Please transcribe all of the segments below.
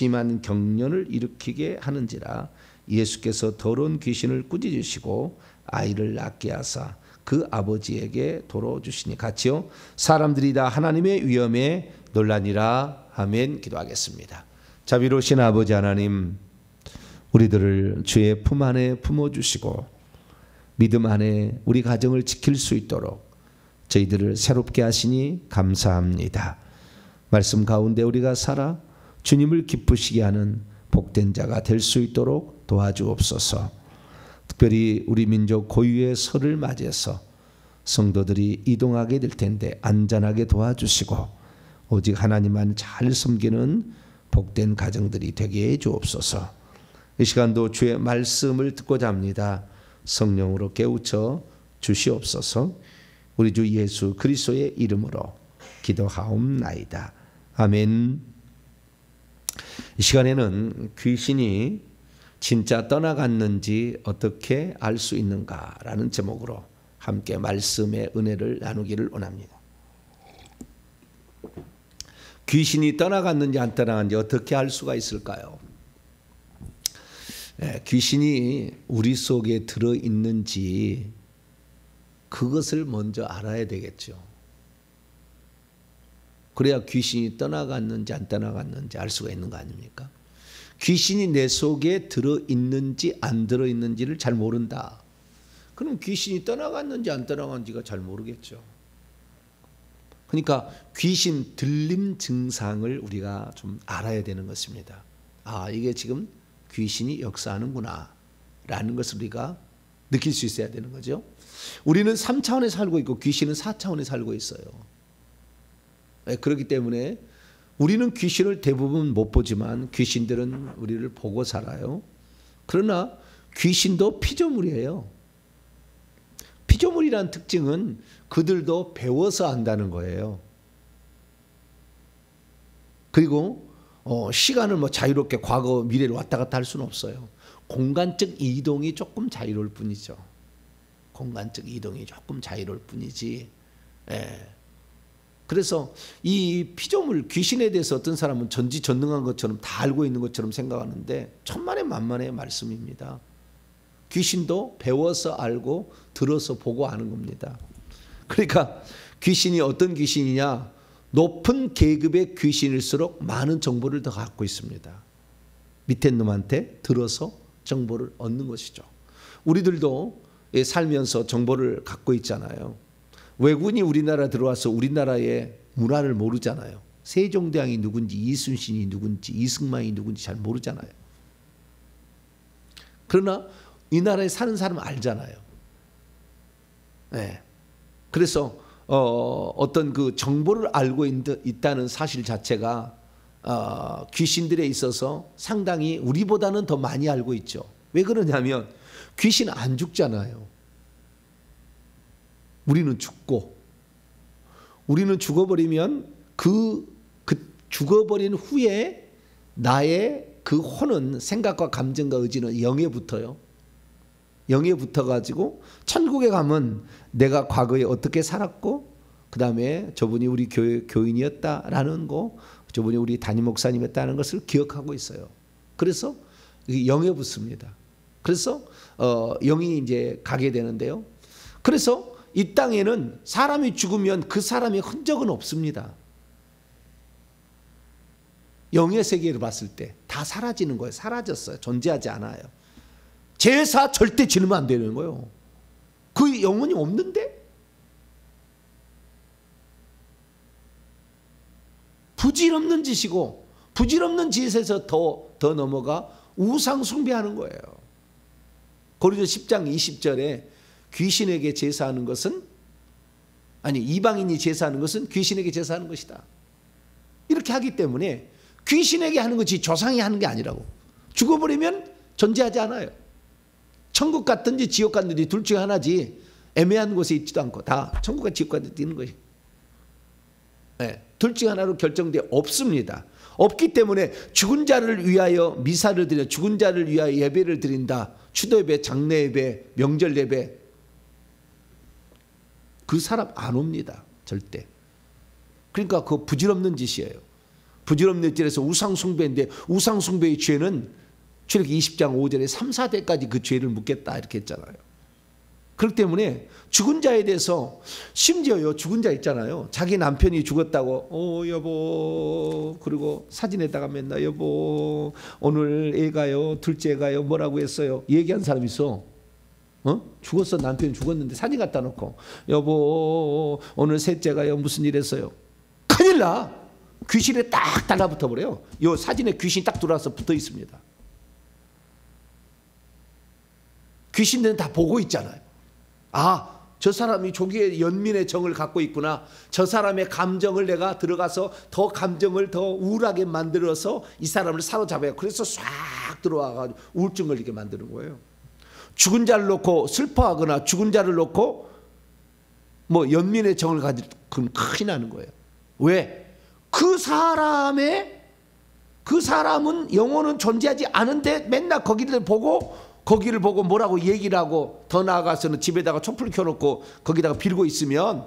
심한 경련을 일으키게 하는지라. 예수께서 더러운 귀신을 꾸짖으시고 아이를 낳게 하사 그 아버지에게 도로 주시니 같이요. 사람들이 다 하나님의 위엄에 놀라니라. 아멘. 기도하겠습니다. 자비로우신 아버지 하나님, 우리들을 주의 품 안에 품어주시고 믿음 안에 우리 가정을 지킬 수 있도록 저희들을 새롭게 하시니 감사합니다. 말씀 가운데 우리가 살아 주님을 기쁘시게 하는 복된 자가 될 수 있도록 도와주옵소서. 특별히 우리 민족 고유의 설을 맞이해서 성도들이 이동하게 될 텐데 안전하게 도와주시고 오직 하나님만 잘 섬기는 복된 가정들이 되게 해 주옵소서. 이 시간도 주의 말씀을 듣고자 합니다. 성령으로 깨우쳐 주시옵소서. 우리 주 예수 그리스도의 이름으로 기도하옵나이다. 아멘. 이 시간에는 귀신이 진짜 떠나갔는지 어떻게 알 수 있는가라는 제목으로 함께 말씀의 은혜를 나누기를 원합니다. 귀신이 떠나갔는지 안 떠나갔는지 어떻게 알 수가 있을까요? 귀신이 우리 속에 들어있는지 그것을 먼저 알아야 되겠죠. 그래야 귀신이 떠나갔는지 안 떠나갔는지 알 수가 있는 거 아닙니까? 귀신이 내 속에 들어있는지 안 들어있는지를 잘 모른다. 그럼 귀신이 떠나갔는지 안 떠나갔는지가 잘 모르겠죠. 그러니까 귀신 들림 증상을 우리가 좀 알아야 되는 것입니다. 아, 이게 지금 귀신이 역사하는구나 라는 것을 우리가 느낄 수 있어야 되는 거죠. 우리는 3차원에 살고 있고 귀신은 4차원에 살고 있어요. 그렇기 때문에 우리는 귀신을 대부분 못 보지만 귀신들은 우리를 보고 살아요. 그러나 귀신도 피조물이에요. 피조물이라는 특징은 그들도 배워서 안다는 거예요. 그리고 시간을 자유롭게 과거 미래로 왔다 갔다 할 수는 없어요. 공간적 이동이 조금 자유로울 뿐이죠. 공간적 이동이 조금 자유로울 뿐이지. 그래서 이 피조물 귀신에 대해서 어떤 사람은 전지전능한 것처럼 다 알고 있는 것처럼 생각하는데 천만의 말씀입니다. 귀신도 배워서 알고 들어서 보고 아는 겁니다. 그러니까 귀신이 어떤 귀신이냐? 높은 계급의 귀신일수록 많은 정보를 더 갖고 있습니다. 밑에 놈한테 들어서 정보를 얻는 것이죠. 우리들도 살면서 정보를 갖고 있잖아요. 외국인이 우리나라 들어와서 우리나라의 문화를 모르잖아요. 세종대왕이 누군지, 이순신이 누군지, 이승만이 누군지 잘 모르잖아요. 그러나 이 나라에 사는 사람은 알잖아요. 그래서 어떤 그 정보를 알고 있다는 사실 자체가 귀신들에 있어서 상당히 우리보다는 더 많이 알고 있죠. 왜 그러냐면 귀신은 안 죽잖아요. 우리는 죽고, 우리는 죽어버리면 그 죽어버린 후에 나의 그 혼은 생각과 감정과 의지는 영에 붙어요. 영에 붙어가지고 천국에 가면 내가 과거에 어떻게 살았고 그 다음에 저분이 우리 교인이었다라는 거, 저분이 우리 담임 목사님이었다는 것을 기억하고 있어요. 그래서 영에 붙습니다. 그래서 영이 이제 가게 되는데요. 그래서 이 땅에는 사람이 죽으면 그 사람의 흔적은 없습니다. 영의 세계를 봤을 때 다 사라지는 거예요. 사라졌어요. 존재하지 않아요. 제사 절대 지르면 안 되는 거예요. 그 영혼이 없는데? 부질없는 짓이고, 부질없는 짓에서 더 넘어가 우상 숭배하는 거예요. 고린도 10장 20절에 귀신에게 제사하는 것은, 아니 이방인이 제사하는 것은 귀신에게 제사하는 것이다. 이렇게 하기 때문에 귀신에게 하는 것이 조상이 하는 게 아니라고. 죽어버리면 존재하지 않아요. 천국 갔든지 지옥 갔든지 둘 중에 하나지, 애매한 곳에 있지도 않고 다 천국과 지옥 갔든지 있는 것이. 둘 중에 하나로 결정되어 없습니다. 없기 때문에 죽은 자를 위하여 미사를 드려, 죽은 자를 위하여 예배를 드린다. 추도 예배, 장례 예배, 명절 예배. 그 사람 안 옵니다. 절대. 그러니까 그거 부질없는 짓이에요. 부지런히 넷절에서 우상숭배인데 우상숭배의 죄는 출애굽기 20장 5절에 3, 4대까지 그 죄를 묻겠다 이렇게 했잖아요. 그렇기 때문에 죽은 자에 대해서 심지어요 죽은 자 있잖아요. 자기 남편이 죽었다고 여보 그리고 사진에다가 맨날 여보 오늘 애가요 둘째 애가요 뭐라고 했어요 얘기한 사람 있어. 죽었어 남편이 죽었는데 사진 갖다 놓고 여보 오늘 셋째가요 무슨 일 했어요. 큰일 나. 귀신에 딱 달라붙어 버려요. 요 사진에 귀신 딱 들어와서 붙어 있습니다. 귀신들은 다 보고 있잖아요. 아, 저 사람이 조기에 연민의 정을 갖고 있구나. 저 사람의 감정을 내가 들어가서 더 감정을 더 우울하게 만들어서 이 사람을 사로잡아요. 그래서 싹 들어와가지고 우울증을 이렇게 만드는 거예요. 죽은 자를 놓고 슬퍼하거나 죽은 자를 놓고 뭐 연민의 정을 가지고 그럼 큰일 나는 거예요. 왜? 그 사람은 영혼은 존재하지 않은데 맨날 거기를 보고 뭐라고 얘기를 하고 더 나아가서는 집에다가 촛불 켜놓고 거기다가 빌고 있으면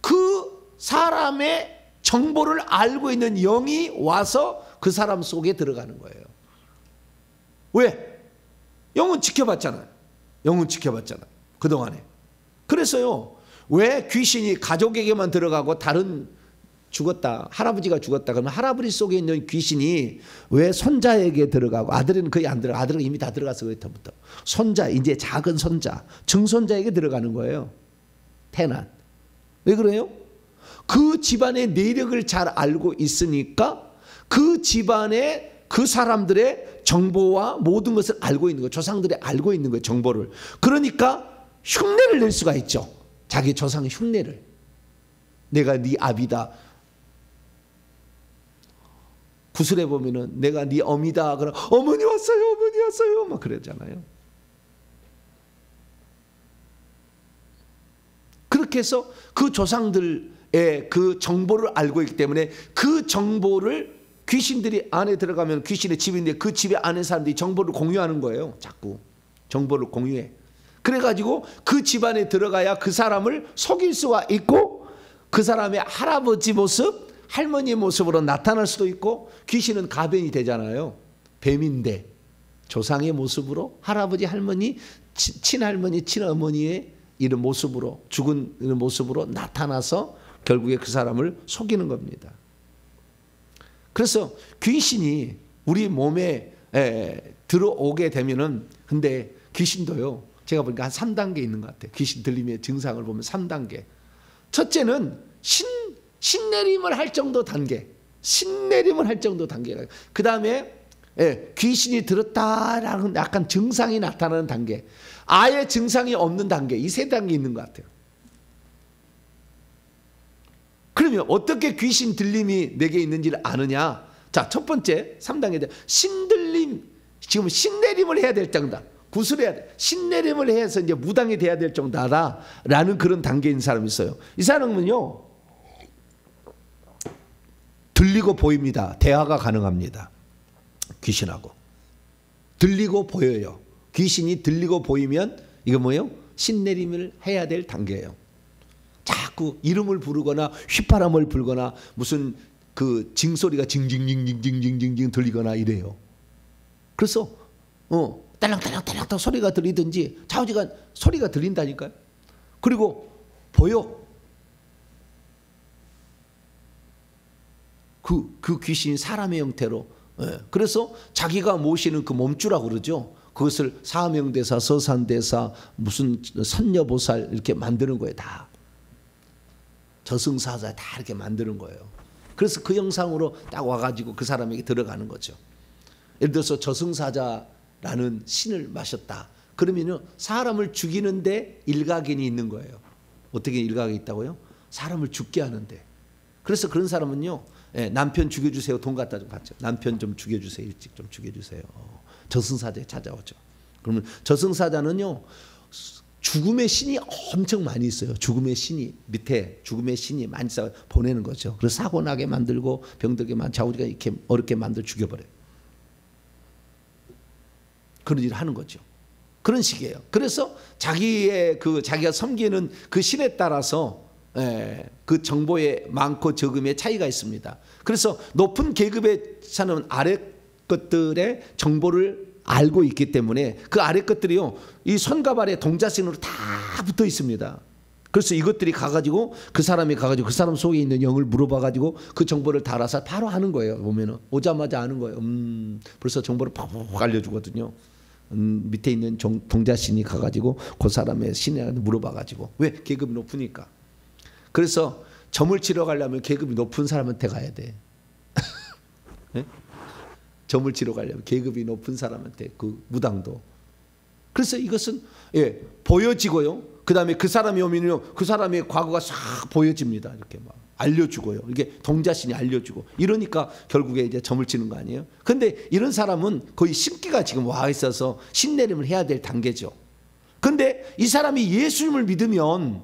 그 사람의 정보를 알고 있는 영이 와서 그 사람 속에 들어가는 거예요. 왜? 영은 지켜봤잖아요. 그동안에. 그래서요. 왜 귀신이 가족에게만 들어가고 다른 죽었다 할아버지가 죽었다 그러면 할아버지 속에 있는 귀신이 왜 손자에게 들어가고 아들은 거의 안 들어가. 아들은 이미 다 들어가서 그때부터 손자 이제 작은 손자 증손자에게 들어가는 거예요. 태난. 왜 그래요? 그 집안의 내력을 잘 알고 있으니까 그 집안의 그 사람들의 정보와 모든 것을 알고 있는 거예요. 조상들이 알고 있는 거예요. 정보를. 그러니까 흉내를 낼 수가 있죠. 자기 조상의 흉내를. 내가 네 아비다. 구슬에 보면은 내가 네 어미다. 그럼 어머니 왔어요. 막 그러잖아요. 그렇게 해서 그 조상들의 그 정보를 알고 있기 때문에 그 정보를 귀신들이 안에 들어가면 귀신의 집인데 그 집에 안에 사람들이 정보를 공유하는 거예요. 자꾸 정보를 공유해. 그래가지고 그 집안에 들어가야 그 사람을 속일 수가 있고 그 사람의 할아버지 모습, 할머니의 모습으로 나타날 수도 있고 귀신은 가변이 되잖아요. 뱀인데 조상의 모습으로 할아버지, 할머니, 친할머니, 친어머니의 이런 모습으로 죽은 이런 모습으로 나타나서 결국에 그 사람을 속이는 겁니다. 그래서 귀신이 우리 몸에 들어오게 되면은 근데 귀신도요. 제가 보니까 한 3단계 있는 것 같아요. 귀신 들림의 증상을 보면 3단계. 첫째는 신내림을 할 정도 단계. 그 다음에 귀신이 들었다라는 약간 증상이 나타나는 단계. 아예 증상이 없는 단계. 이 3단계 있는 것 같아요. 그러면 어떻게 귀신 들림이 내게 있는지를 아느냐. 자, 첫 번째 3단계 신들림. 지금 신내림을 해야 될 정도. 구슬해야 돼. 신내림을 해서 이제 무당이 돼야 될 정도다라는 그런 단계인 사람이 있어요. 이 사람은요. 들리고 보입니다. 대화가 가능합니다. 귀신하고. 들리고 보여요. 귀신이 들리고 보이면 이거 뭐예요? 신내림을 해야 될 단계예요. 자꾸 이름을 부르거나 휘파람을 불거나 무슨 그 징소리가 징징징징징징징 들리거나 이래요. 그래서 딸랑딸랑딸랑 소리가 들리든지 좌우지간 소리가 들린다니까요. 그리고 보여. 그 귀신이 사람의 형태로. 그래서 자기가 모시는 그 몸주라고 그러죠. 그것을 사명대사, 서산대사, 무슨 선녀보살 이렇게 만드는 거예요. 다. 저승사자 다 이렇게 만드는 거예요. 그래서 그 형상으로 딱 와가지고 그 사람에게 들어가는 거죠. 예를 들어서 저승사자라는 신을 마셨다. 그러면요 사람을 죽이는데 일각견이 있는 거예요. 어떻게 일각이 있다고요? 사람을 죽게 하는데. 그래서 그런 사람은요 남편 죽여주세요. 돈 갖다 좀 받죠. 남편 좀 죽여주세요. 일찍 좀 죽여주세요. 저승사자에 찾아오죠. 그러면 저승사자는요 죽음의 신이 엄청 많이 있어요. 죽음의 신이 밑에 죽음의 신이 많이 있어 보내는 거죠. 그래서 사고 나게 만들고 병들게 좌우지가 이렇게 어렵게 만들 죽여버려요. 그런 일을 하는 거죠. 그런 식이에요. 그래서 자기가 섬기는 그 신에 따라서 그 정보의 많고 적음의 차이가 있습니다. 그래서 높은 계급에 사는 아래 것들의 정보를 알고 있기 때문에 그 아래 것들이요, 이 손과 발에 동자신으로 다 붙어 있습니다. 그래서 이것들이 가가지고 그 사람이 가가지고 그 사람 속에 있는 영을 물어봐가지고 그 정보를 다 알아서 바로 하는 거예요. 보면은 오자마자 아는 거예요. 벌써 정보를 팍팍 알려주거든요. 밑에 있는 동자신이 가가지고 그 사람의 신에 물어봐가지고. 왜? 계급이 높으니까. 그래서 점을 치러 가려면 계급이 높은 사람한테 가야 돼. 네? 점을 치러 가려면 계급이 높은 사람한테, 그 무당도. 그래서 이것은 보여지고요. 그 다음에 그 사람이 오면요, 그 사람의 과거가 싹 보여집니다. 이렇게 막 알려주고요. 이게 동자신이 알려주고. 이러니까 결국에 이제 점을 치는 거 아니에요? 근데 이런 사람은 거의 신기가 지금 와 있어서 신내림을 해야 될 단계죠. 근데 이 사람이 예수님을 믿으면,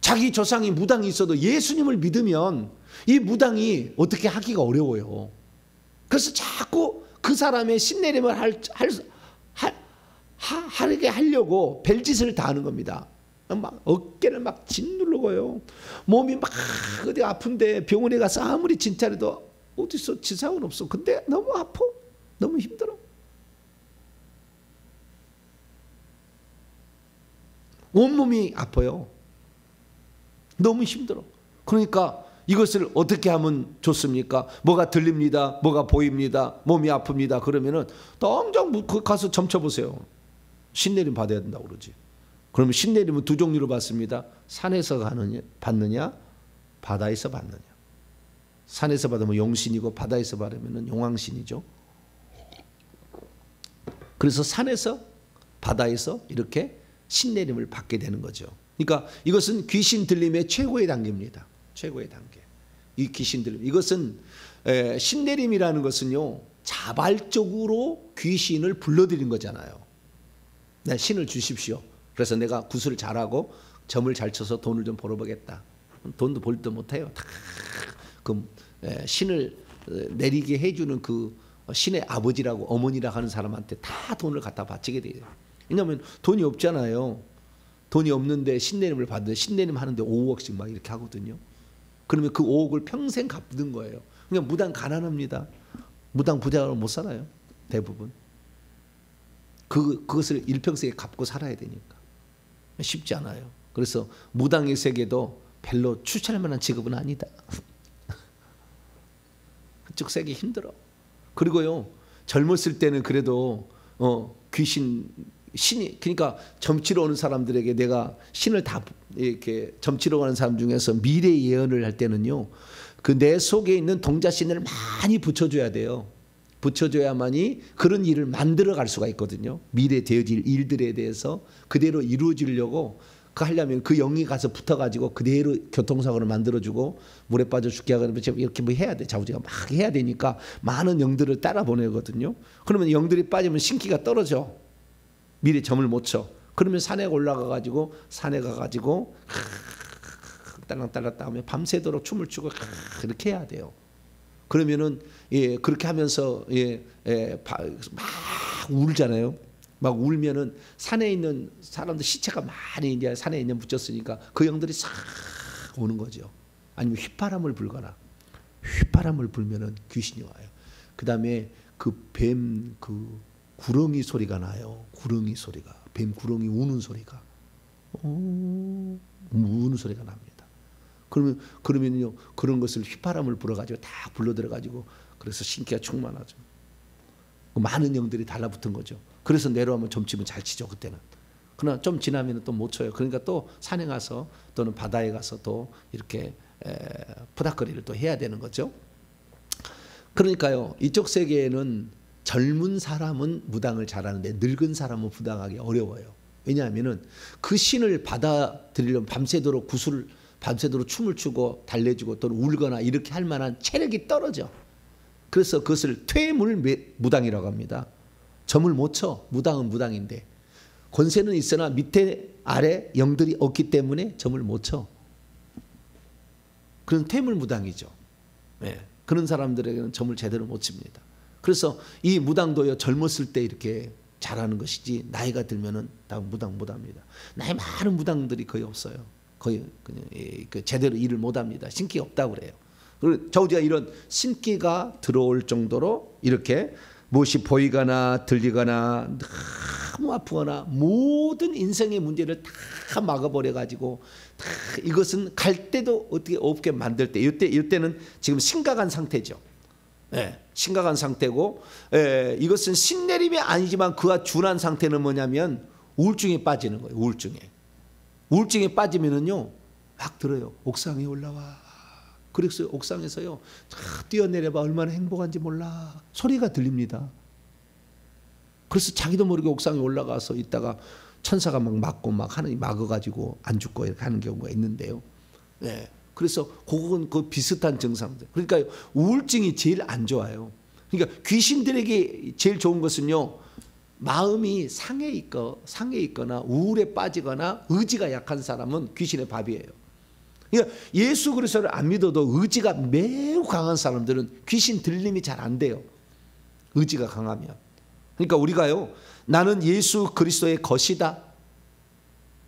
자기 조상이 무당이 있어도 예수님을 믿으면 이 무당이 어떻게 하기가 어려워요. 그래서 자꾸 그 사람의 신내림을 하게 하려고 별짓을 다 하는 겁니다. 막 어깨를 막 짓누르고요. 몸이 막 어디 아픈데 병원에 가서 아무리 진찰해도 어디서 지상은 없어. 근데 너무 아파. 너무 힘들어. 온몸이 아파요. 너무 힘들어. 그러니까 이것을 어떻게 하면 좋습니까? 뭐가 들립니다. 뭐가 보입니다. 몸이 아픕니다. 그러면은 당장 가서 점쳐보세요. 신내림 받아야 된다고 그러지. 그러면 신내림은 두 종류로 받습니다. 산에서 받느냐, 바다에서 받느냐. 산에서 받으면 용신이고 바다에서 받으면 용왕신이죠. 그래서 산에서, 바다에서 이렇게 신내림을 받게 되는 거죠. 그러니까 이것은 귀신 들림의 최고의 단계입니다. 최고의 단계. 이 귀신 들림. 이것은 신내림이라는 것은요, 자발적으로 귀신을 불러들인 거잖아요. 네, 신을 주십시오. 그래서 내가 구슬을 잘하고 점을 잘 쳐서 돈을 좀 벌어보겠다. 돈도 벌지도 못해요. 다 그 신을 내리게 해주는 그 신의 아버지라고 어머니라고 하는 사람한테 다 돈을 갖다 바치게 돼요. 왜냐하면 돈이 없잖아요. 돈이 없는데 신내림을 받는데 신내림 하는데 5억씩 막 이렇게 하거든요. 그러면 그 5억을 평생 갚는 거예요. 그러니까 무당 가난합니다. 무당 부자로 못 살아요. 대부분. 그것을 일평생에 갚고 살아야 되니까. 쉽지 않아요. 그래서 무당의 세계도 별로 추천할 만한 직업은 아니다. 그쪽 세계 힘들어. 그리고요, 젊었을 때는 그래도 신이, 그러니까 점치러 오는 사람들에게 내가 신을 다 이렇게 점치러 가는 사람 중에서 미래 예언을 할 때는요, 그 내 속에 있는 동자신을 많이 붙여줘야 돼요. 붙여줘야만이 그런 일을 만들어 갈 수가 있거든요. 미래 되어질 일들에 대해서 그대로 이루어지려고 그 하려면 그 영이 가서 붙어가지고 그대로 교통사고를 만들어주고 물에 빠져 죽게 하거나 이렇게 뭐 해야 돼. 자우지가 막 해야 되니까 많은 영들을 따라 보내거든요. 그러면 영들이 빠지면 신기가 떨어져. 미리 점을 못 쳐. 그러면 산에 올라가가지고 산에 가가지고 딸랑딸랑 하면 밤새도록 춤을 추고 그렇게 해야 돼요. 그러면은 그렇게 하면서 막 울잖아요. 막 울면은 산에 있는 사람들 시체가 많이 이제 산에 있는 묻혔으니까 그 영들이 싹 오는 거죠. 아니면 휘파람을 불거나 휘파람을 불면은 귀신이 와요. 그 다음에 그 뱀 구렁이 소리가 나요. 구렁이 소리가, 뱀 구렁이 우는 소리가, 우는 소리가 납니다. 그러면요, 그런 것을 휘파람을 불어가지고 다 불러들어가지고, 그래서 신기가 충만하죠. 많은 영들이 달라붙은 거죠. 그래서 내려오면 점치면 잘 치죠, 그때는. 그러나 좀 지나면 또 못 쳐요. 그러니까 또 산에 가서 또는 바다에 가서 또 이렇게 푸닥거리를 또 해야 되는 거죠. 그러니까요, 이쪽 세계에는 젊은 사람은 무당을 잘하는데 늙은 사람은 무당하기 어려워요. 왜냐하면은 그 신을 받아들이려면 밤새도록 밤새도록 춤을 추고 달래주고 또는 울거나 이렇게 할 만한 체력이 떨어져. 그래서 그것을 퇴물 무당이라고 합니다. 점을 못 쳐. 무당은 무당인데 권세는 있으나 밑에 아래 영들이 없기 때문에 점을 못 쳐. 그런 퇴물 무당이죠. 네. 그런 사람들에게는 점을 제대로 못 칩니다. 그래서 이 무당도요, 젊었을 때 이렇게 잘하는 것이지 나이가 들면은 다 무당 못합니다. 나이 많은 무당들이 거의 없어요. 거의 그냥 제대로 일을 못합니다. 신기가 없다고 그래요. 그리고 저우지가 이런 신기가 들어올 정도로 이렇게 무엇이 보이거나 들리거나 너무 아프거나 모든 인생의 문제를 다 막아버려 가지고 이것은 갈 데도 어떻게 없게 만들 때 이때는 지금 심각한 상태죠. 네, 심각한 상태고 이것은 신내림이 아니지만 그와 준한 상태는 뭐냐면 우울증에 빠지는 거예요. 우울증에 빠지면은요 막 들어요. 옥상에 올라와. 그래서 옥상에서요 뛰어내려봐 얼마나 행복한지 몰라. 소리가 들립니다. 그래서 자기도 모르게 옥상에 올라가서 있다가 천사가 막 맞고 막 하느니 막아가지고 안 죽고 이렇게 하는 경우가 있는데요. 네. 그래서 그건 그 비슷한 증상들. 그러니까 우울증이 제일 안 좋아요. 그러니까 귀신들에게 제일 좋은 것은요 마음이 상해 있거나 우울에 빠지거나 의지가 약한 사람은 귀신의 밥이에요. 그러니까 예수 그리스도를 안 믿어도 의지가 매우 강한 사람들은 귀신 들림이 잘 안 돼요. 의지가 강하면. 그러니까 우리가요 나는 예수 그리스도의 것이다.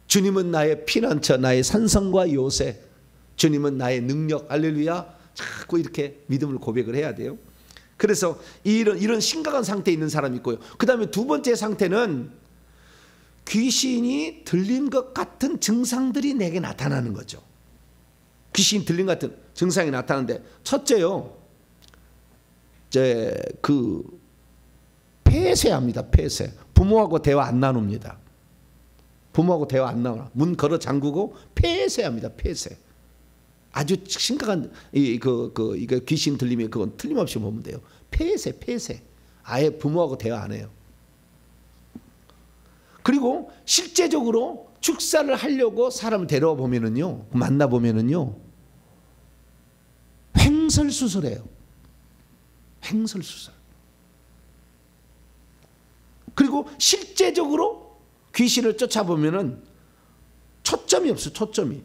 주님은 나의 피난처, 나의 산성과 요새. 주님은 나의 능력. 할렐루야. 자꾸 이렇게 믿음을 고백을 해야 돼요. 그래서 이런 심각한 상태에 있는 사람이 있고요. 그 다음에 두 번째 상태는 귀신이 들린 것 같은 증상들이 내게 나타나는 거죠. 귀신이 들린 것 같은 증상이 나타나는데 첫째요. 폐쇄합니다. 폐쇄. 부모하고 대화 안 나눕니다. 부모하고 대화 안 나와. 문 걸어 잠그고 폐쇄합니다. 폐쇄. 아주 심각한 이거 귀신 들림이 그건 틀림없이 보면 돼요. 폐쇄. 아예 부모하고 대화 안 해요. 그리고 실제적으로 축사를 하려고 사람을 데려와 보면은요, 만나 보면은요, 횡설수설해요. 횡설수설. 그리고 실제적으로 귀신을 쫓아보면은 초점이 없어. 초점이.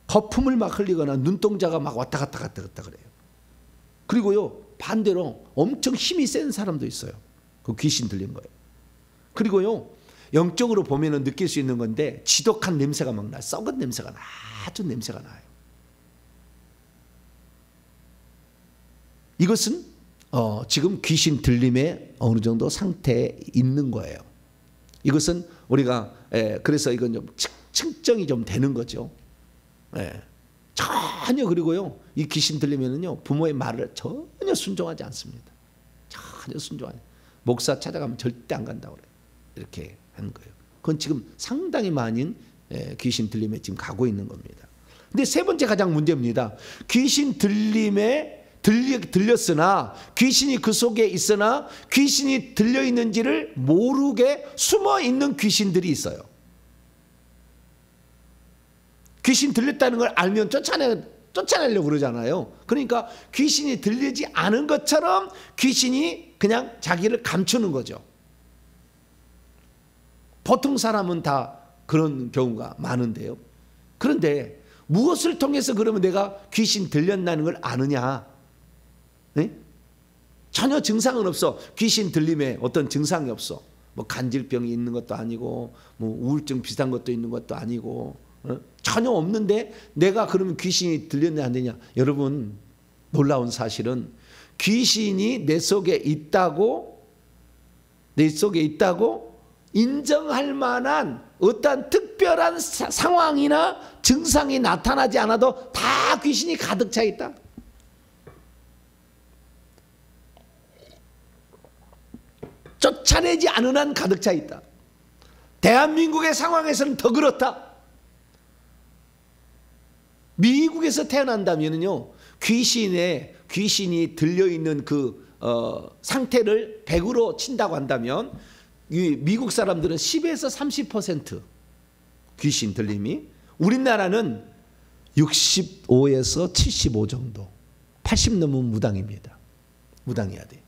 거품을 막 흘리거나 눈동자가 막 왔다 갔다 그래요. 그리고요 반대로 엄청 힘이 센 사람도 있어요. 그 귀신 들린 거예요. 그리고요 영적으로 보면은 느낄 수 있는 건데 지독한 냄새가 막 나요. 썩은 냄새가 나. 아주 냄새가 나요. 이것은 지금 귀신 들림의 어느 정도 상태에 있는 거예요. 이것은 우리가 그래서 이건 좀 측정이 좀 되는 거죠. 전혀. 그리고요 이 귀신 들리면은요 부모의 말을 전혀 순종하지 않습니다. 전혀 순종하지. 목사 찾아가면 절대 안 간다고 그래요. 이렇게 하는 거예요. 그건 지금 상당히 많은 귀신 들림에 지금 가고 있는 겁니다. 근데 세 번째 가장 문제입니다. 귀신 들림에 들렸으나 귀신이 그 속에 있으나 귀신이 들려 있는지를 모르게 숨어 있는 귀신들이 있어요. 귀신 들렸다는 걸 알면 쫓아내려고 그러잖아요. 그러니까 귀신이 들리지 않은 것처럼 귀신이 그냥 자기를 감추는 거죠. 보통 사람은 다 그런 경우가 많은데요. 그런데 무엇을 통해서 그러면 내가 귀신 들렸다는 걸 아느냐? 네? 전혀 증상은 없어. 귀신 들림에 어떤 증상이 없어. 뭐 간질병이 있는 것도 아니고 뭐 우울증 비슷한 것도 있는 것도 아니고 전혀 없는데 내가 그러면 귀신이 들렸냐 안 되냐? 여러분 놀라운 사실은 귀신이 내 속에 있다고 인정할 만한 어떤 특별한 상황이나 증상이 나타나지 않아도 다 귀신이 가득 차 있다. 쫓아내지 않은 한 가득 차 있다. 대한민국의 상황에서는 더 그렇다. 미국에서 태어난다면요 귀신이 들려있는 그 상태를 100으로 친다고 한다면 이 미국 사람들은 10에서 30% 귀신 들림이, 우리나라는 65에서 75 정도, 80 넘으면 무당입니다. 무당해야 돼.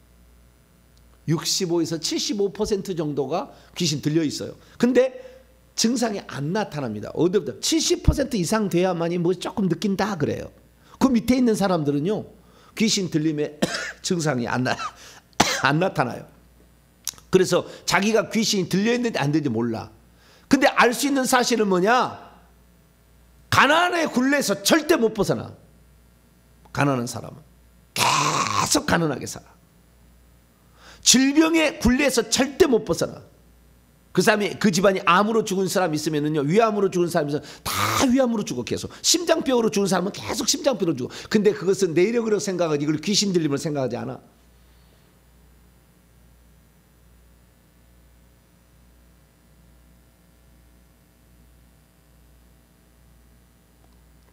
65에서 75% 정도가 귀신 들려 있어요. 근데 증상이 안 나타납니다. 어디부터 70% 이상 돼야만이 뭐 조금 느낀다 그래요. 그 밑에 있는 사람들은요 귀신 들림의 증상이 안 나타나요. 그래서 자기가 귀신이 들려있는지 안 되는지 몰라. 근데 알 수 있는 사실은 뭐냐? 가난의 굴레에서 절대 못 벗어나. 가난한 사람은 계속 가난하게 살아. 질병의 굴레에서 절대 못 벗어나. 그 사람이, 그 집안이 암으로 죽은 사람이 있으면요, 위암으로 죽은 사람이 있으면 다 위암으로 죽어. 계속 심장병으로 죽은 사람은 계속 심장병으로 죽어. 근데 그것은 내력으로 생각하지, 이걸 귀신 들림으로 생각하지 않아.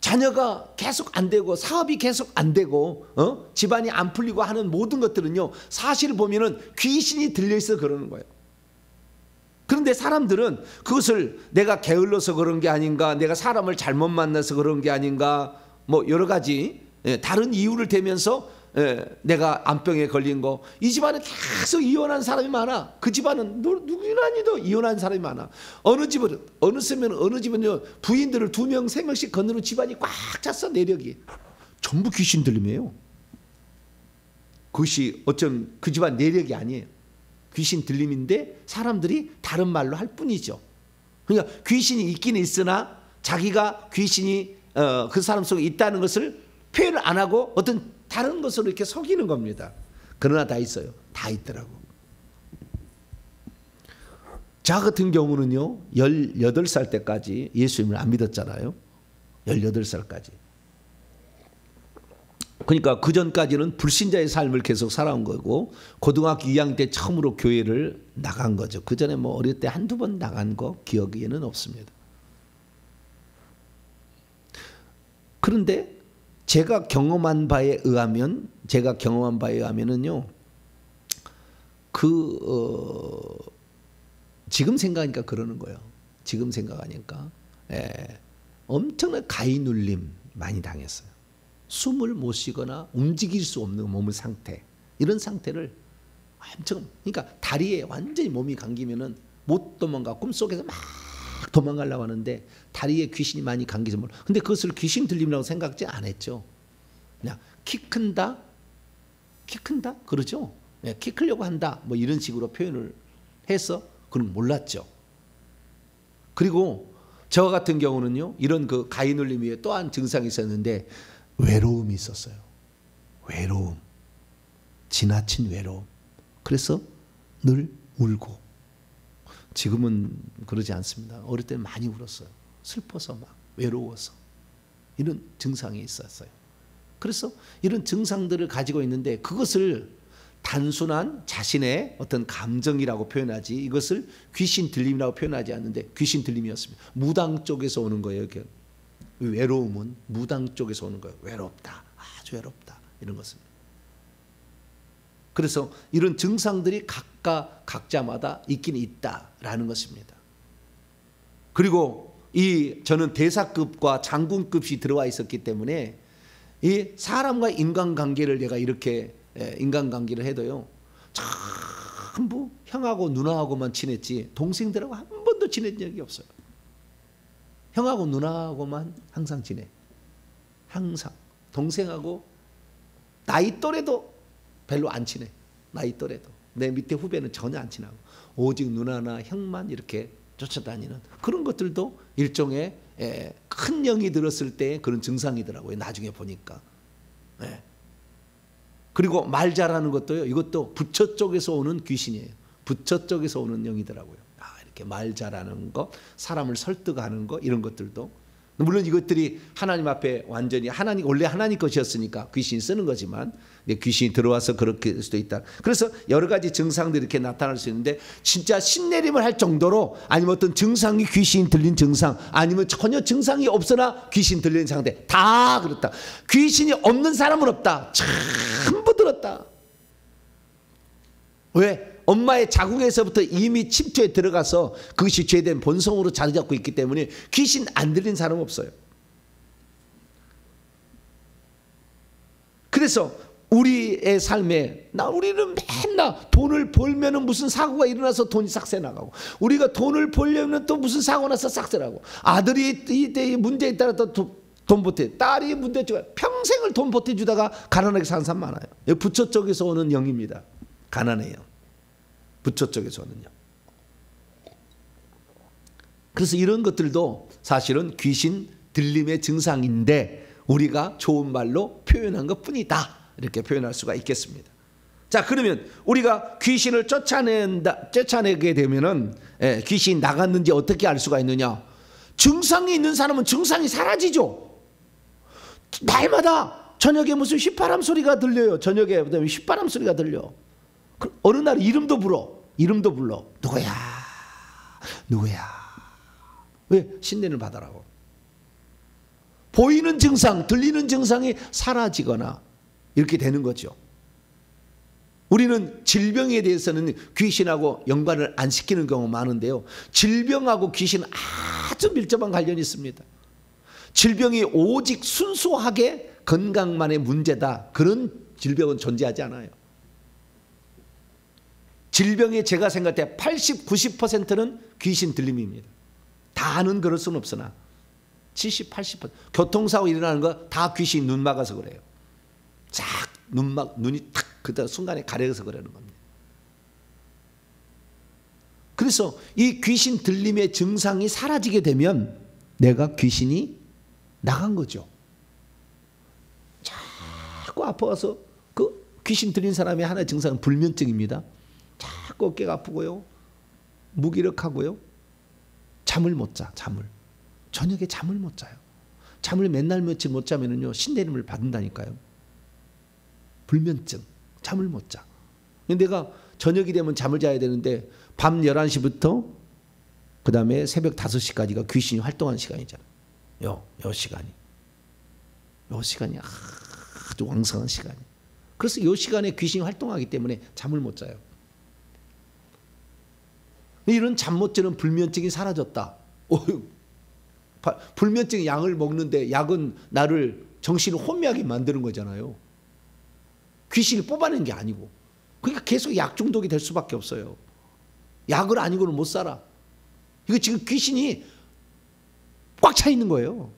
자녀가 계속 안 되고 사업이 계속 안 되고 집안이 안 풀리고 하는 모든 것들은요, 사실 보면은 귀신이 들려있어 그러는 거예요. 그런데 사람들은 그것을 내가 게을러서 그런 게 아닌가, 내가 사람을 잘못 만나서 그런 게 아닌가, 뭐 여러 가지 다른 이유를 대면서 내가 암병에 걸린 거. 이 집안은 계속 이혼한 사람이 많아. 그 집안은 누구나니도 이혼한 사람이 많아. 어느 집은 어느 집은요, 부인들을 2명 3명씩 거느는 집안이 꽉 찼어. 내력이 전부 귀신 들림이에요. 그것이 어쩜 그 집안 내력이 아니에요. 귀신 들림인데 사람들이 다른 말로 할 뿐이죠. 그러니까 귀신이 있긴 있으나 자기가 귀신이 그 사람 속에 있다는 것을 표현을 안 하고 어떤 다른 것으로 이렇게 속이는 겁니다. 그러나 다 있어요. 다 있더라고. 저 같은 경우는요, 18살 때까지 예수님을 안 믿었잖아요. 18살까지. 그러니까 그 전까지는 불신자의 삶을 계속 살아온 거고, 고등학교 2학년 때 처음으로 교회를 나간 거죠. 그 전에 뭐 어릴 때 한두 번 나간 거 기억에는 없습니다. 그런데 제가 경험한 바에 의하면은요, 지금 생각하니까 그러는 거예요. 지금 생각하니까 엄청난 가위 눌림 많이 당했어요. 숨을 못 쉬거나 움직일 수 없는 몸의 상태, 이런 상태를 그러니까 다리에 완전히 몸이 감기면은 못 도망가. 꿈속에서 막 도망가려고 하는데 다리에 귀신이 많이 감기서 몰라. 근데 그것을 귀신 들림이라고 생각지 안 했죠. 그냥 키 큰다 그러죠. 키 크려고 한다 뭐 이런 식으로 표현을 해서 그건 몰랐죠. 그리고 저 같은 경우는요, 이런 그 가위 눌림 위에 또 한 증상이 있었는데 외로움이 있었어요. 외로움, 지나친 외로움. 그래서 늘 울고. 지금은 그러지 않습니다. 어릴 때 많이 울었어요. 슬퍼서 막 외로워서. 이런 증상이 있었어요. 그래서 이런 증상들을 가지고 있는데 그것을 단순한 자신의 어떤 감정이라고 표현하지, 이것을 귀신 들림이라고 표현하지 않는데 귀신 들림이었습니다. 무당 쪽에서 오는 거예요. 외로움은 무당 쪽에서 오는 거예요. 외롭다, 아주 외롭다, 이런 것입니다. 그래서 이런 증상들이 각자마다 있긴 있다라는 것입니다. 그리고 저는 대사급과 장군급이 들어와 있었기 때문에 이 사람과 인간관계를 내가 이렇게 인간관계를 해도요, 전부 형하고 누나하고만 친했지 동생들하고 한 번도 지낸 적이 없어요. 형하고 누나하고만 항상 지내. 항상. 동생하고 나이 또래도 별로 안 친해. 나이 또래도. 내 밑에 후배는 전혀 안 친하고 오직 누나나 형만 이렇게 쫓아다니는 그런 것들도 일종의 큰 영이 들었을 때 그런 증상이더라고요. 나중에 보니까. 그리고 말 잘하는 것도요, 이것도 부처 쪽에서 오는 귀신이에요. 부처 쪽에서 오는 영이더라고요. 이렇게 말 잘하는 것, 사람을 설득하는 것, 이런 것들도. 물론 이것들이 하나님 앞에 완전히 원래 하나님 것이었으니까 귀신이 쓰는 거지만 귀신이 들어와서 그렇게 될 수도 있다. 그래서 여러 가지 증상들이 이렇게 나타날 수 있는데, 진짜 신내림을 할 정도로, 아니면 어떤 증상이 귀신이 들린 증상, 아니면 전혀 증상이 없으나 귀신 들리는 상태, 다 그렇다. 귀신이 없는 사람은 없다. 전부 들었다. 왜? 엄마의 자궁에서부터 이미 침투에 들어가서 그것이 죄된 본성으로 자리 잡고 있기 때문에 귀신 안 들린 사람은 없어요. 그래서 우리의 삶에 우리는 맨날 돈을 벌면은 무슨 사고가 일어나서 돈이 싹새 나가고, 우리가 돈을 벌려면 또 무슨 사고 나서 싹새 나고, 아들이 이 문제에 따라 또 돈 보태, 딸이 문제 주고, 평생을 돈 보태주다가 가난하게 사는 사람 많아요. 부처 쪽에서 오는 영입니다. 가난해요. 부처 쪽에서 오는 영. 그래서 이런 것들도 사실은 귀신 들림의 증상인데 우리가 좋은 말로 표현한 것뿐이다. 이렇게 표현할 수가 있겠습니다. 자, 그러면 우리가 귀신을 쫓아내게 되면은 귀신이 나갔는지 어떻게 알 수가 있느냐? 증상이 있는 사람은 증상이 사라지죠. 날마다 저녁에 무슨 휘파람 소리가 들려요. 저녁에 그다음에 휘파람 소리가 들려. 어느 날 이름도 불러. 누구야? 왜? 신뢰를 받으라고. 보이는 증상, 들리는 증상이 사라지거나 이렇게 되는 거죠. 우리는 질병에 대해서는 귀신하고 연관을 안 시키는 경우가 많은데요. 질병하고 귀신은 아주 밀접한 관련이 있습니다. 질병이 오직 순수하게 건강만의 문제다. 그런 질병은 존재하지 않아요. 질병의 제가 생각할 때 80, 90%는 귀신 들림입니다. 다는 그럴 수는 없으나 70, 80% 교통사고 일어나는 거 다 귀신 눈 막아서 그래요. 쫙 눈이 탁 그때 순간에 가려서 그러는 겁니다. 그래서 이 귀신 들림의 증상이 사라지게 되면 내가 귀신이 나간 거죠. 자꾸 아파서 그 귀신 들린 사람의 하나의 증상은 불면증입니다. 자꾸 어깨가 아프고요. 무기력하고요. 잠을 못 자. 저녁에 잠을 못 자요. 잠을 맨날 며칠 못 자면은요 신내림을 받는다니까요. 불면증. 잠을 못 자. 내가 저녁이 되면 잠을 자야 되는데 밤 11시부터 그 다음에 새벽 5시까지가 귀신이 활동하는 시간이잖아요. 요 시간이 아주 왕성한 시간이. 그래서 요 시간에 귀신이 활동하기 때문에 잠을 못 자요. 이런 잠 못 자는 불면증이 사라졌다. 불면증 약을 먹는데 약은 나를 정신을 혼미하게 만드는 거잖아요. 귀신을 뽑아낸 게 아니고. 그러니까 계속 약 중독이 될 수밖에 없어요. 약을 아니고는 못 살아. 이거 지금 귀신이 꽉 차 있는 거예요.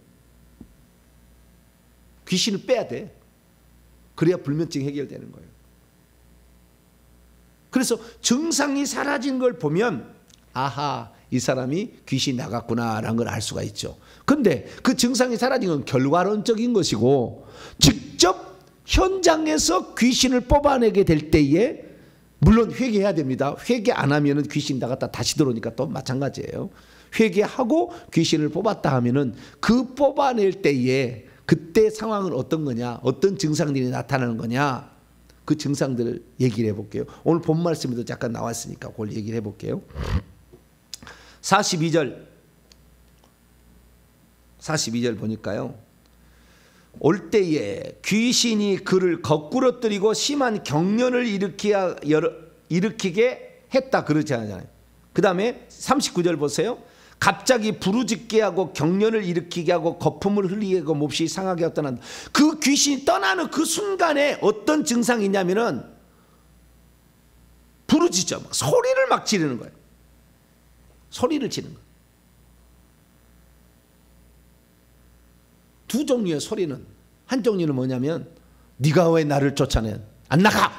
귀신을 빼야 돼. 그래야 불면증이 해결되는 거예요. 그래서 증상이 사라진 걸 보면 아하, 이 사람이 귀신이 나갔구나라는 걸 알 수가 있죠. 그런데 그 증상이 사라진 건 결과론적인 것이고 직접 현장에서 귀신을 뽑아내게 될 때에 물론 회개해야 됩니다. 회개 안 하면은 귀신 나갔다 다시 들어오니까 또 마찬가지예요. 회개하고 귀신을 뽑았다 하면은 그 뽑아낼 때에 그때 상황은 어떤 거냐, 어떤 증상들이 나타나는 거냐, 그 증상들을 얘기를 해볼게요. 오늘 본 말씀에도 잠깐 나왔으니까 그걸 얘기를 해볼게요. 42절 보니까요. 올 때에 귀신이 그를 거꾸러뜨리고 심한 경련을 일으키게 했다 그러지 않아요. 그 다음에 39절 보세요. 갑자기 부르짖게 하고 경련을 일으키게 하고 거품을 흘리게 하고 몹시 상하게 하고 떠난다. 그 귀신이 떠나는 그 순간에 어떤 증상이 있냐면은 부르짖죠. 소리를 막 지르는 거예요. 소리를 지르는 거예요. 두 종류의 소리는, 한 종류는 뭐냐면 네가 왜 나를 쫓아내? 안 나가!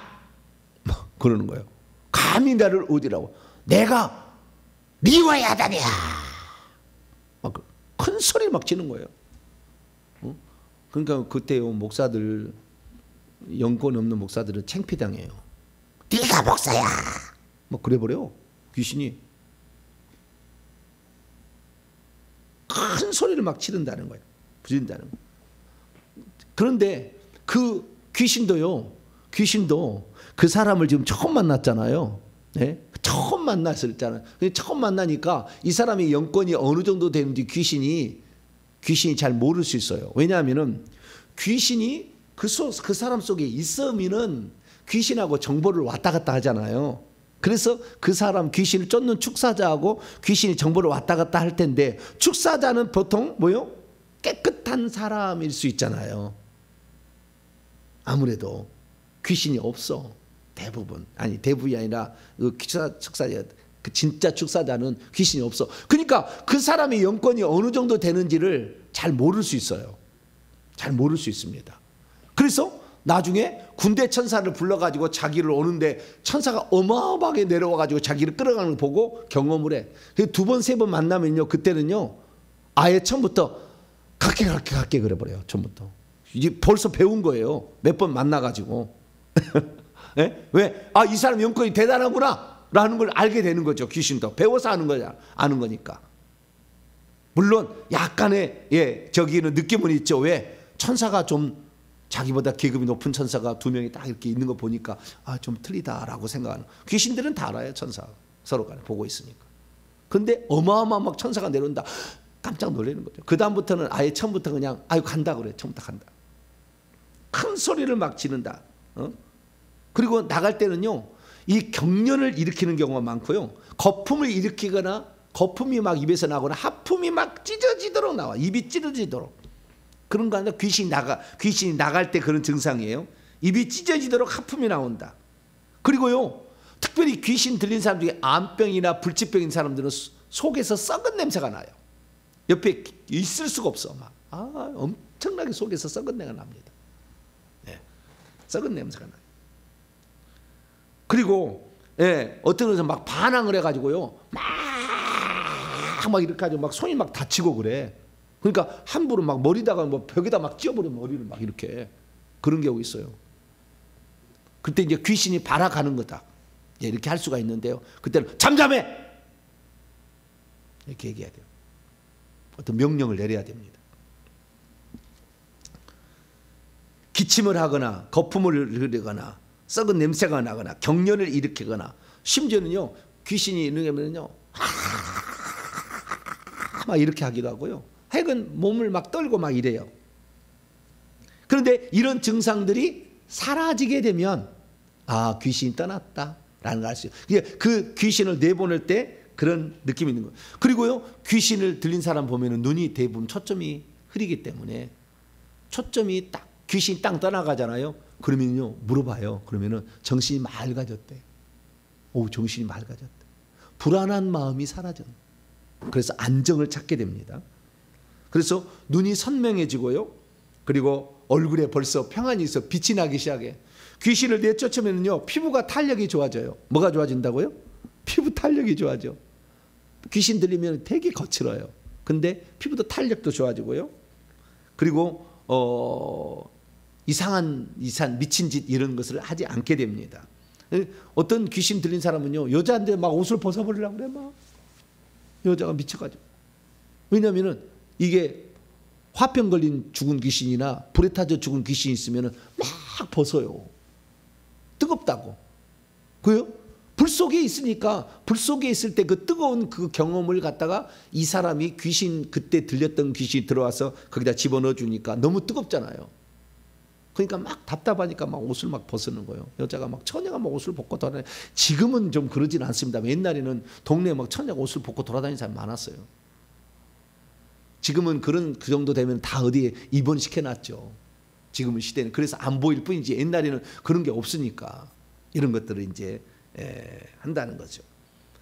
뭐 그러는 거예요. 감히 나를 어디라고? 내가 미워야다냐! 막 큰 소리 막 지는 거예요. 그러니까 그때요 목사들, 영권 없는 목사들은 창피당해요. 네가 목사야! 뭐 그래버려. 귀신이 큰 소리를 막 치른다는 거예요. 부린다는 거예요. 그런데 그 귀신도 그 사람을 지금 처음 만났잖아요. 네? 처음 만났었잖아요. 처음 만나니까 이 사람의 영권이 어느 정도 되는지 귀신이 잘 모를 수 있어요. 왜냐하면은 귀신이 그 사람 속에 있으면은 귀신하고 정보를 왔다 갔다 하잖아요. 그래서 그 사람 귀신을 쫓는 축사자하고 귀신이 정보를 왔다 갔다 할 텐데 축사자는 보통 뭐요? 깨끗한 사람일 수 있잖아요. 아무래도 귀신이 없어. 대부분이 아니라 그 축사자, 그 진짜 축사자는 귀신이 없어. 그러니까 그 사람의 영권이 어느 정도 되는지를 잘 모를 수 있어요. 잘 모를 수 있습니다. 그래서 나중에 군대 천사를 불러가지고 자기를 오는데 천사가 어마어마하게 내려와가지고 자기를 끌어가는 걸 보고 경험을 해. 두 번, 세 번 만나면요, 그때는요, 아예 처음부터 갈게 그래버려요. 처음부터. 이제 벌써 배운 거예요. 몇 번 만나가지고. 예? 왜? 아, 이 사람 영권이 대단하구나 라는 걸 알게 되는 거죠. 귀신도 배워서 아는 거니까. 물론 약간의 저기는 느낌은 있죠. 왜? 천사가 좀 자기보다 계급이 높은 천사가 두 명이 딱 이렇게 있는 거 보니까 아, 좀 틀리다라고 생각하는. 귀신들은 다 알아요. 천사 서로 간에 보고 있으니까. 근데 어마어마한 막 천사가 내려온다. 깜짝 놀라는 거죠. 그 다음부터는 아예 처음부터 그냥 아유 간다 그래. 처음부터 간다. 큰 소리를 막 지른다. 그리고 나갈 때는요, 이 경련을 일으키는 경우가 많고요, 거품을 일으키거나 거품이 막 입에서 나거나 하품이 막 찢어지도록 나와. 입이 찢어지도록. 그런 거 아니라 귀신이 나갈 때 그런 증상이에요. 입이 찢어지도록 하품이 나온다. 그리고요, 특별히 귀신 들린 사람 중에 암병이나 불치병인 사람들은 속에서 썩은 냄새가 나요. 옆에 있을 수가 없어. 막 엄청나게 속에서 썩은 냄새가 납니다. 네, 썩은 냄새가 나요. 그리고 어떤 것은 막 반항을 해가지고요, 막 이렇게 하죠. 막 손이 막 다치고 그래. 그러니까 함부로 막 머리다가 뭐 벽에다 막 찧어버려. 머리를 막 이렇게. 그런 경우 있어요. 그때 이제 귀신이 발악하는 거다. 이렇게 할 수가 있는데요. 그때는 잠잠해! 이렇게 얘기해야 돼요. 어떤 명령을 내려야 됩니다. 기침을 하거나 거품을 흐르거나 썩은 냄새가 나거나 경련을 일으키거나, 심지어는요, 귀신이 있는면요, 막 이렇게 하기도 하고요. 하여간 몸을 막 떨고 막 이래요. 그런데 이런 증상들이 사라지게 되면 아, 귀신이 떠났다라는 걸 알 수 있어요. 그 귀신을 내보낼 때 그런 느낌이 있는 거예요. 그리고요, 귀신을 들린 사람 보면은 눈이 대부분 초점이 흐리기 때문에 초점이 딱 귀신이 딱 떠나가잖아요. 그러면요, 물어봐요. 그러면은 정신이 맑아졌대. 오, 정신이 맑아졌대. 불안한 마음이 사라졌네. 그래서 안정을 찾게 됩니다. 그래서 눈이 선명해지고요, 그리고 얼굴에 벌써 평안이 있어 빛이 나기 시작해. 귀신을 내쫓으면요, 피부가 탄력이 좋아져요. 뭐가 좋아진다고요? 피부 탄력이 좋아져. 귀신 들리면 되게 거칠어요. 근데 피부도 탄력도 좋아지고요. 그리고 이상한 미친 짓 이런 것을 하지 않게 됩니다. 어떤 귀신 들린 사람은요, 여자인데 막 옷을 벗어버리려고 그래. 막 여자가 미쳐가지고. 왜냐면은 이게 화병 걸린 죽은 귀신이나 불에 타져 죽은 귀신이 있으면은 막 벗어요. 뜨겁다고. 그요? 불 속에 있으니까, 불 속에 있을 때 그 뜨거운 그 경험을 갖다가 이 사람이 귀신, 그때 들렸던 귀신이 들어와서 거기다 집어넣어 주니까 너무 뜨겁잖아요. 그러니까 막 답답하니까 막 옷을 막 벗는 거예요. 여자가 막, 처녀가 막 옷을 벗고 돌아다니. 지금은 좀 그러진 않습니다. 옛날에는 동네에 막 처녀가 옷을 벗고 돌아다니는 사람이 많았어요. 지금은 그 정도 되면 다 어디에 입원시켜놨죠. 지금은 시대는. 그래서 안 보일 뿐이지 옛날에는 그런 게 없으니까 이런 것들을 이제 한다는 거죠.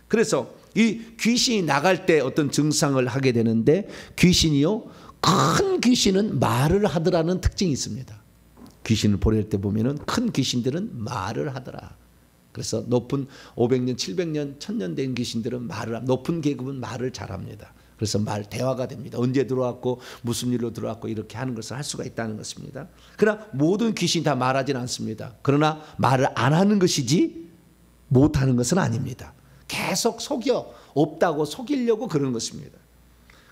그래서 이 귀신이 나갈 때 어떤 증상을 하게 되는데, 귀신이요, 큰 귀신은 말을 하더라는 특징이 있습니다. 귀신을 보낼 때 보면은 큰 귀신들은 말을 하더라. 그래서 높은 500년, 700년, 1000년 된 귀신들은 높은 계급은 말을 잘합니다. 그래서 대화가 됩니다. 언제 들어왔고 무슨 일로 들어왔고 이렇게 하는 것을 할 수가 있다는 것입니다. 그러나 모든 귀신이 다 말하지는 않습니다. 그러나 말을 안 하는 것이지 못하는 것은 아닙니다. 계속 속여, 없다고 속이려고 그러는 것입니다.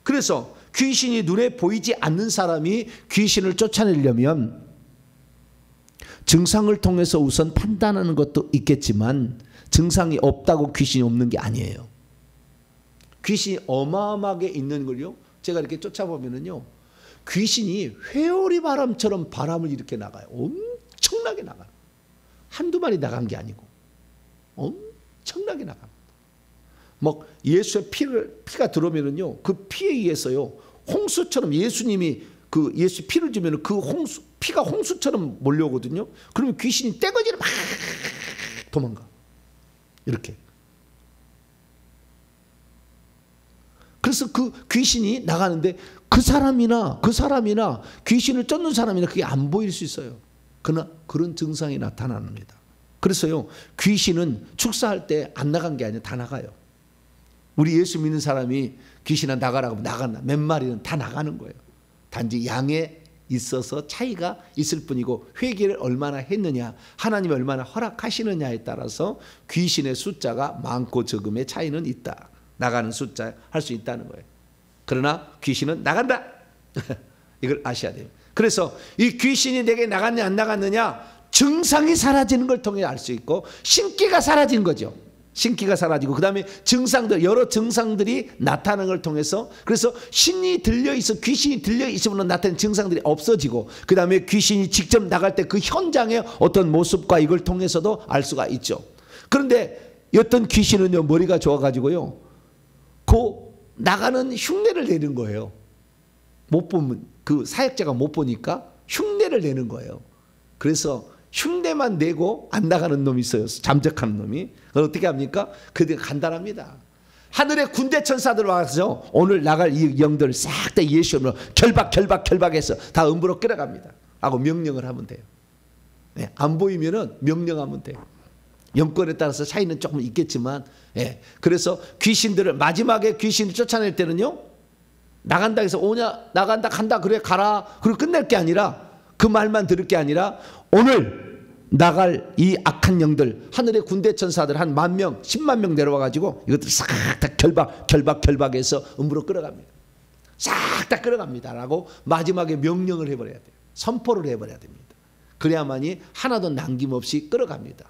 그래서 귀신이 눈에 보이지 않는 사람이 귀신을 쫓아내려면 증상을 통해서 우선 판단하는 것도 있겠지만, 증상이 없다고 귀신이 없는 게 아니에요. 귀신이 어마어마하게 있는 걸요, 제가 이렇게 쫓아보면은요, 귀신이 회오리 바람처럼 바람을 이렇게 나가요. 엄청나게 나가요. 한두 마리 나간 게 아니고 엄청나게 나갑니다. 막 예수의 피가 들어오면은요, 그 피에 의해서요, 홍수처럼 예수님이 그 예수 피를 주면은 그 피가 홍수처럼 몰려오거든요. 그러면 귀신이 떼거지를 막 도망가. 이렇게. 그래서 그 귀신이 나가는데 그 사람이나 귀신을 쫓는 사람이나 그게 안 보일 수 있어요. 그러나 그런 증상이 나타납니다. 그래서요, 귀신은 축사할 때 안 나간 게 아니라 다 나가요. 우리 예수 믿는 사람이 귀신아 나가라고 하면 나간다. 몇 마리는 다 나가는 거예요. 단지 양에 있어서 차이가 있을 뿐이고 회개를 얼마나 했느냐, 하나님이 얼마나 허락하시느냐에 따라서 귀신의 숫자가 많고 적음의 차이는 있다. 나가는 숫자 할 수 있다는 거예요. 그러나 귀신은 나간다. 이걸 아셔야 돼요. 그래서 이 귀신이 내게 나갔냐 안 나갔느냐 증상이 사라지는 걸 통해 알 수 있고 신기가 사라진 거죠. 신기가 사라지고 그 다음에 증상들, 여러 증상들이 나타나는 걸 통해서, 그래서 신이 들려있어, 귀신이 들려있으면 나타나는 증상들이 없어지고, 그 다음에 귀신이 직접 나갈 때 그 현장의 어떤 모습과 이걸 통해서도 알 수가 있죠. 그런데 어떤 귀신은요, 머리가 좋아가지고요, 그 나가는 흉내를 내는 거예요. 못 보면, 그 사역자가 못 보니까 흉내를 내는 거예요. 그래서 흉내만 내고 안 나가는 놈이 있어요. 잠적하는 놈이. 그걸 어떻게 합니까? 그게 간단합니다. 하늘의 군대 천사들 와서 오늘 나갈 이 영들 싹 다 예수 이름으로 결박해서 다 음부로 끌어갑니다. 하고 명령을 하면 돼요. 네, 안 보이면은 명령하면 돼요. 영권에 따라서 차이는 조금 있겠지만, 예. 그래서 귀신들을 마지막에 귀신을 쫓아낼 때는요, 나간다 해서 오냐, 나간다, 간다, 그래, 가라. 그리고 끝낼 게 아니라, 그 말만 들을 게 아니라, 오늘 나갈 이 악한 영들, 하늘의 군대 천사들 한 10,000명, 10만 명 내려와 가지고 이것들 싹 다 결박해서 음부로 끌어갑니다. 싹 다 끌어갑니다라고 마지막에 명령을 해버려야 돼요. 선포를 해버려야 됩니다. 그래야만이 하나도 남김없이 끌어갑니다.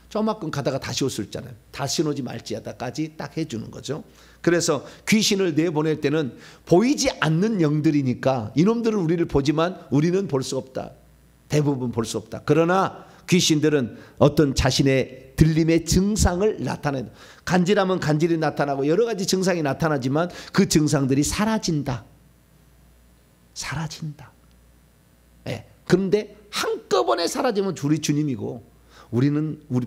조금만 가다가 다시 올 수 있잖아요. 다시 오지 말지어다까지 딱 해주는 거죠. 그래서 귀신을 내보낼 때는 보이지 않는 영들이니까 이놈들은 우리를 보지만 우리는 볼 수 없다. 대부분 볼 수 없다. 그러나 귀신들은 어떤 자신의 들림의 증상을 나타낸다. 간질하면 간질이 나타나고 여러 가지 증상이 나타나지만 그 증상들이 사라진다. 사라진다. 네. 그런데 한꺼번에 사라지면 우리 주님이고, 우리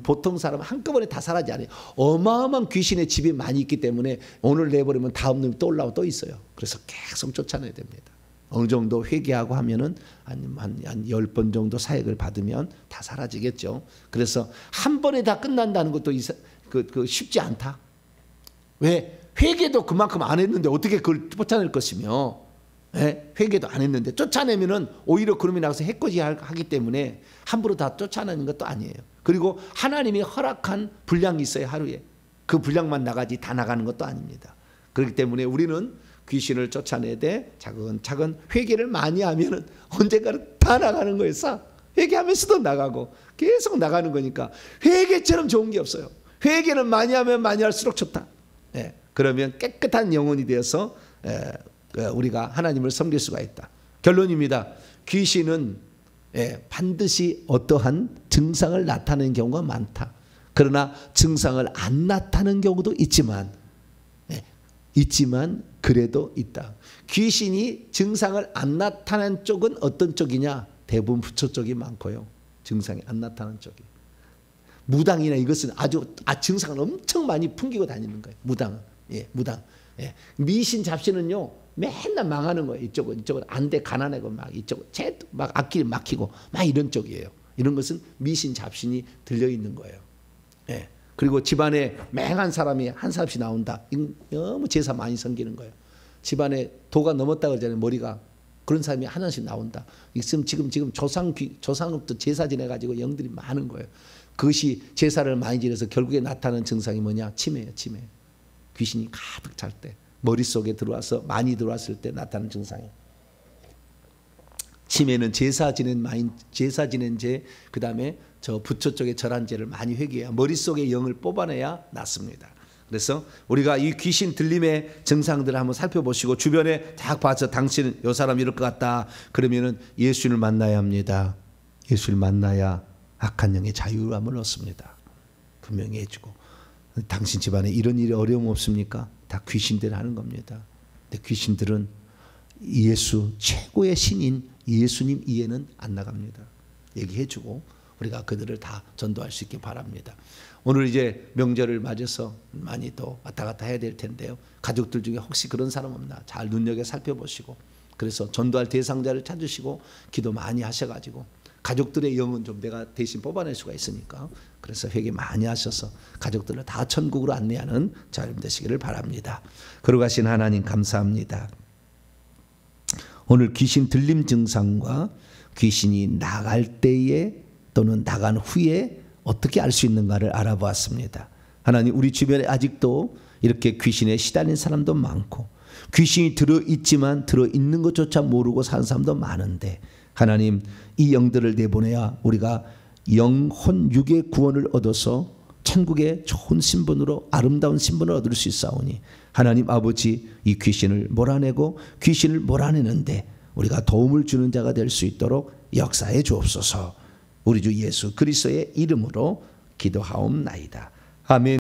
보통 사람은 한꺼번에 다 사라지지 않아요. 어마어마한 귀신의 집이 많이 있기 때문에 오늘 내버리면 다음 놈이 또 올라오고 또 있어요. 그래서 계속 쫓아내야 됩니다. 어느 정도 회개하고 하면은 한 10번 정도 사역을 받으면 다 사라지겠죠. 그래서 한 번에 다 끝난다는 것도 쉽지 않다. 왜? 회개도 그만큼 안 했는데 어떻게 그걸 쫓아낼 것이며, 예? 회개도 안 했는데 쫓아내면은 오히려 그놈이 나가서 해코지 하기 때문에 함부로 다 쫓아내는 것도 아니에요. 그리고 하나님이 허락한 분량이 있어요. 하루에 그 분량만 나가지 다 나가는 것도 아닙니다. 그렇기 때문에 우리는 귀신을 쫓아내야 돼. 차근차근 회개를 많이 하면은 언젠가는 다 나가는 거예요. 회개하면서도 나가고 계속 나가는 거니까 회개처럼 좋은 게 없어요. 회개를 많이 하면 많이 할수록 좋다. 예, 그러면 깨끗한 영혼이 되어서 우리가 하나님을 섬길 수가 있다. 결론입니다. 귀신은 반드시 어떠한 증상을 나타내는 경우가 많다. 그러나 증상을 안 나타내는 경우도 있지만 그래도 있다. 귀신이 증상을 안 나타낸 쪽은 어떤 쪽이냐? 대부분 부처 쪽이 많고요. 증상이 안 나타난 쪽이. 무당이나 이것은 아주 증상을 엄청 많이 풍기고 다니는 거예요. 무당은. 무당. 미신 잡신은요, 맨날 망하는 거예요. 이쪽은 안 돼, 가난하고 막 이쪽은 막 앞길 막히고 막 이런 쪽이에요. 이런 것은 미신 잡신이 들려 있는 거예요. 그리고 집안에 맹한 사람이 한 사람씩 나온다. 너무 제사 많이 섬기는 거예요. 집안에 도가 넘었다 그러잖아요. 머리가. 그런 사람이 하나씩 나온다. 지금 조상부터 제사 지내가지고 영들이 많은 거예요. 그것이 제사를 많이 지내서 결국에 나타나는 증상이 뭐냐? 치매예요. 치매. 귀신이 가득 찰 때, 머릿속에 들어와서 많이 들어왔을 때 나타나는 증상이에요. 치매는 제사 지낸 죄, 그 다음에 저 부처 쪽에 절한 죄를 많이 회개해야 머릿속에 영을 뽑아내야 낫습니다. 그래서 우리가 이 귀신 들림의 증상들을 한번 살펴보시고 주변에 딱 봐서 당신은 이 사람 이럴 것 같다. 그러면은 예수를 만나야 합니다. 예수를 만나야 악한 영의 자유함을 얻습니다. 분명히 해주고. 당신 집안에 이런 일이 어려움 없습니까? 다 귀신들 하는 겁니다. 근데 귀신들은 예수 최고의 신인 예수님 이해는 안 나갑니다. 얘기해주고 우리가 그들을 다 전도할 수 있게 바랍니다. 오늘 이제 명절을 맞아서 많이 또 왔다 갔다 해야 될 텐데요. 가족들 중에 혹시 그런 사람 없나 잘 눈여겨 살펴보시고, 그래서 전도할 대상자를 찾으시고 기도 많이 하셔가지고 가족들의 영은 좀 내가 대신 뽑아낼 수가 있으니까, 그래서 회개 많이 하셔서 가족들을 다 천국으로 안내하는 자 되시기를 바랍니다. 거룩하신 하나님 감사합니다. 오늘 귀신 들림 증상과 귀신이 나갈 때에 또는 나간 후에 어떻게 알 수 있는가를 알아보았습니다. 하나님, 우리 주변에 아직도 이렇게 귀신에 시달린 사람도 많고 귀신이 들어있지만 들어있는 것조차 모르고 사는 사람도 많은데, 하나님, 이 영들을 내보내야 우리가 영혼 육의 구원을 얻어서 천국의 좋은 신분으로, 아름다운 신분을 얻을 수 있사오니 하나님 아버지, 이 귀신을 몰아내고 귀신을 몰아내는데 우리가 도움을 주는 자가 될 수 있도록 역사해 주옵소서. 우리 주 예수 그리스도의 이름으로 기도하옵나이다. 아멘.